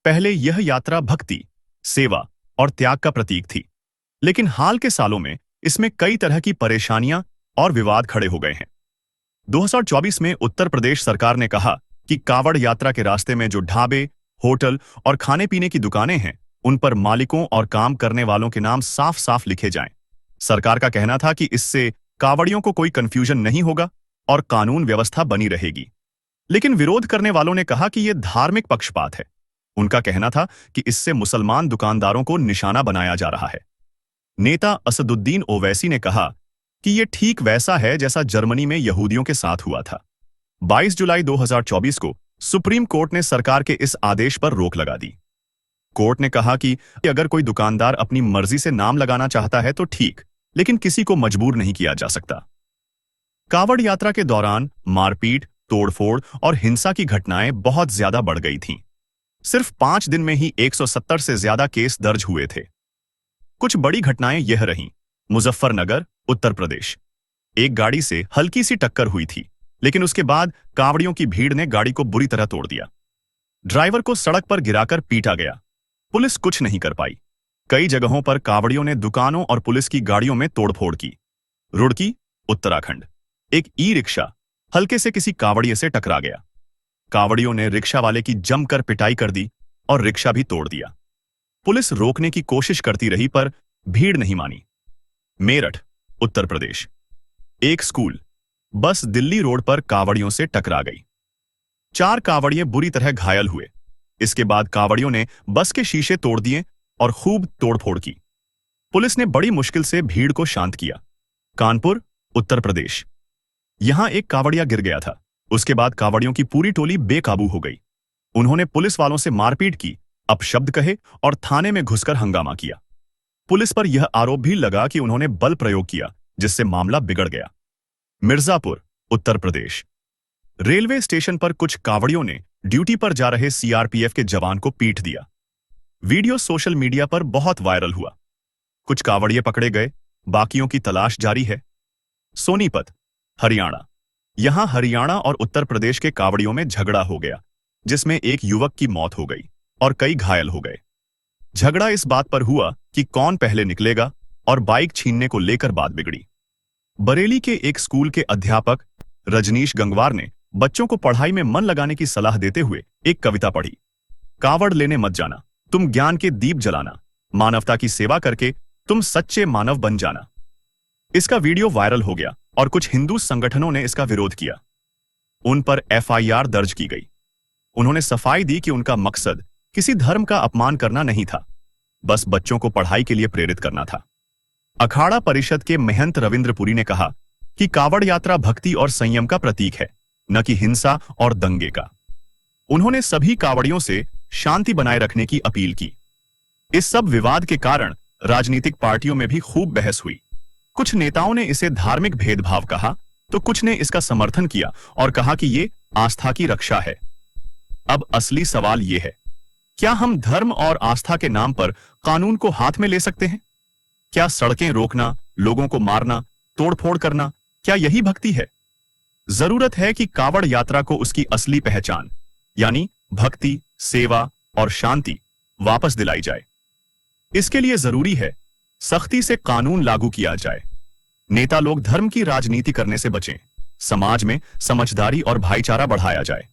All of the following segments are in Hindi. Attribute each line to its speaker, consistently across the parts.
Speaker 1: पहले यह यात्रा भक्ति, सेवा और त्याग का प्रतीक थी, लेकिन हाल के सालों में इसमें कई तरह की परेशानियां और विवाद खड़े हो गए हैं। 2024 में उत्तर प्रदेश सरकार ने कहा कि कावड़ यात्रा के रास्ते में जो ढाबे, होटल और खाने पीने की दुकानें हैं, उन पर मालिकों और काम करने वालों के नाम साफ साफ लिखे जाएं। सरकार का कहना था कि इससे कावड़ियों को कोई कंफ्यूजन नहीं होगा और कानून व्यवस्था बनी रहेगी। लेकिन विरोध करने वालों ने कहा कि यह धार्मिक पक्षपात है। उनका कहना था कि इससे मुसलमान दुकानदारों को निशाना बनाया जा रहा है। नेता असदुद्दीन ओवैसी ने कहा कि यह ठीक वैसा है जैसा जर्मनी में यहूदियों के साथ हुआ था। 22 जुलाई 2024 को सुप्रीम कोर्ट ने सरकार के इस आदेश पर रोक लगा दी। कोर्ट ने कहा कि अगर कोई दुकानदार अपनी मर्जी से नाम लगाना चाहता है तो ठीक, लेकिन किसी को मजबूर नहीं किया जा सकता। कावड़ यात्रा के दौरान मारपीट, तोड़फोड़ और हिंसा की घटनाएं बहुत ज्यादा बढ़ गई थीं। सिर्फ 5 दिन में ही 170 से ज्यादा केस दर्ज हुए थे। कुछ बड़ी घटनाएं यह रहीं। मुजफ्फरनगर, उत्तर प्रदेश। एक गाड़ी से हल्की सी टक्कर हुई थी, लेकिन उसके बाद कावड़ियों की भीड़ ने गाड़ी को बुरी तरह तोड़ दिया। ड्राइवर को सड़क पर गिराकर पीटा गया। पुलिस कुछ नहीं कर पाई। कई जगहों पर कावड़ियों ने दुकानों और पुलिस की गाड़ियों में तोड़फोड़ की। रुड़की, उत्तराखंड। एक ई रिक्शा हल्के से किसी कावड़िए से टकरा गया। कावड़ियों ने रिक्शा वाले की जमकर पिटाई कर दी और रिक्शा भी तोड़ दिया। पुलिस रोकने की कोशिश करती रही पर भीड़ नहीं मानी। मेरठ, उत्तर प्रदेश। एक स्कूल बस दिल्ली रोड पर कावड़ियों से टकरा गई। 4 कावड़िए बुरी तरह घायल हुए। इसके बाद कावड़ियों ने बस के शीशे तोड़ दिए और खूब तोड़फोड़ की। पुलिस ने बड़ी मुश्किल से भीड़ को शांत किया। कानपुर, उत्तर प्रदेश। यहां एक कावड़िया गिर गया था। उसके बाद कावड़ियों की पूरी टोली बेकाबू हो गई। उन्होंने पुलिस वालों से मारपीट की, अपशब्द कहे और थाने में घुसकर हंगामा किया। पुलिस पर यह आरोप भी लगा कि उन्होंने बल प्रयोग किया, जिससे मामला बिगड़ गया। मिर्जापुर, उत्तर प्रदेश। रेलवे स्टेशन पर कुछ कावड़ियों ने ड्यूटी पर जा रहे सीआरपीएफ के जवान को पीट दिया। वीडियो सोशल मीडिया पर बहुत वायरल हुआ। कुछ कावड़िए पकड़े गए, बाकियों की तलाश जारी है। सोनीपत, हरियाणा। यहां हरियाणा और उत्तर प्रदेश के कावड़ियों में झगड़ा हो गया, जिसमें एक युवक की मौत हो गई और कई घायल हो गए। झगड़ा इस बात पर हुआ कि कौन पहले निकलेगा और बाइक छीनने को लेकर बात बिगड़ी। बरेली के एक स्कूल के अध्यापक रजनीश गंगवार ने बच्चों को पढ़ाई में मन लगाने की सलाह देते हुए एक कविता पढ़ी। कावड़ लेने मत जाना, तुम ज्ञान के दीप जलाना, मानवता की सेवा करके तुम सच्चे मानव बन जाना। इसका वीडियो वायरल हो गया और कुछ हिंदू संगठनों ने इसका विरोध किया। उन पर एफआईआर दर्ज की गई। उन्होंने सफाई दी कि उनका मकसद किसी धर्म का अपमान करना नहीं था, बस बच्चों को पढ़ाई के लिए प्रेरित करना था। अखाड़ा परिषद के महंत रविंद्रपुरी ने कहा कि कावड़ यात्रा भक्ति और संयम का प्रतीक है, न कि हिंसा और दंगे का। उन्होंने सभी कावड़ियों से शांति बनाए रखने की अपील की। इस सब विवाद के कारण राजनीतिक पार्टियों में भी खूब बहस हुई। कुछ नेताओं ने इसे धार्मिक भेदभाव कहा, तो कुछ ने इसका समर्थन किया और कहा कि ये आस्था की रक्षा है। अब असली सवाल ये है, क्या हम धर्म और आस्था के नाम पर कानून को हाथ में ले सकते हैं? क्या सड़कें रोकना, लोगों को मारना, तोड़फोड़ करना, क्या यही भक्ति है? जरूरत है कि कावड़ यात्रा को उसकी असली पहचान, यानी भक्ति, सेवा और शांति वापस दिलाई जाए। इसके लिए जरूरी है सख्ती से कानून लागू किया जाए। नेता लोग धर्म की राजनीति करने से बचें। समाज में समझदारी और भाईचारा बढ़ाया जाए।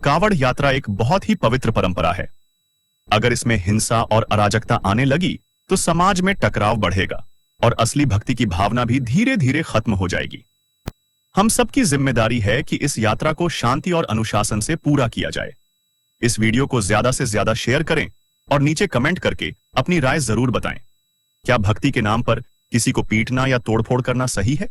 Speaker 1: कावड़ यात्रा एक बहुत ही पवित्र परंपरा है। अगर इसमें हिंसा और अराजकता आने लगी तो समाज में टकराव बढ़ेगा और असली भक्ति की भावना भी धीरे धीरे खत्म हो जाएगी। हम सबकी जिम्मेदारी है कि इस यात्रा को शांति और अनुशासन से पूरा किया जाए। इस वीडियो को ज्यादा से ज्यादा शेयर करें और नीचे कमेंट करके अपनी राय जरूर बताएं। क्या भक्ति के नाम पर किसी को पीटना या तोड़फोड़ करना सही है?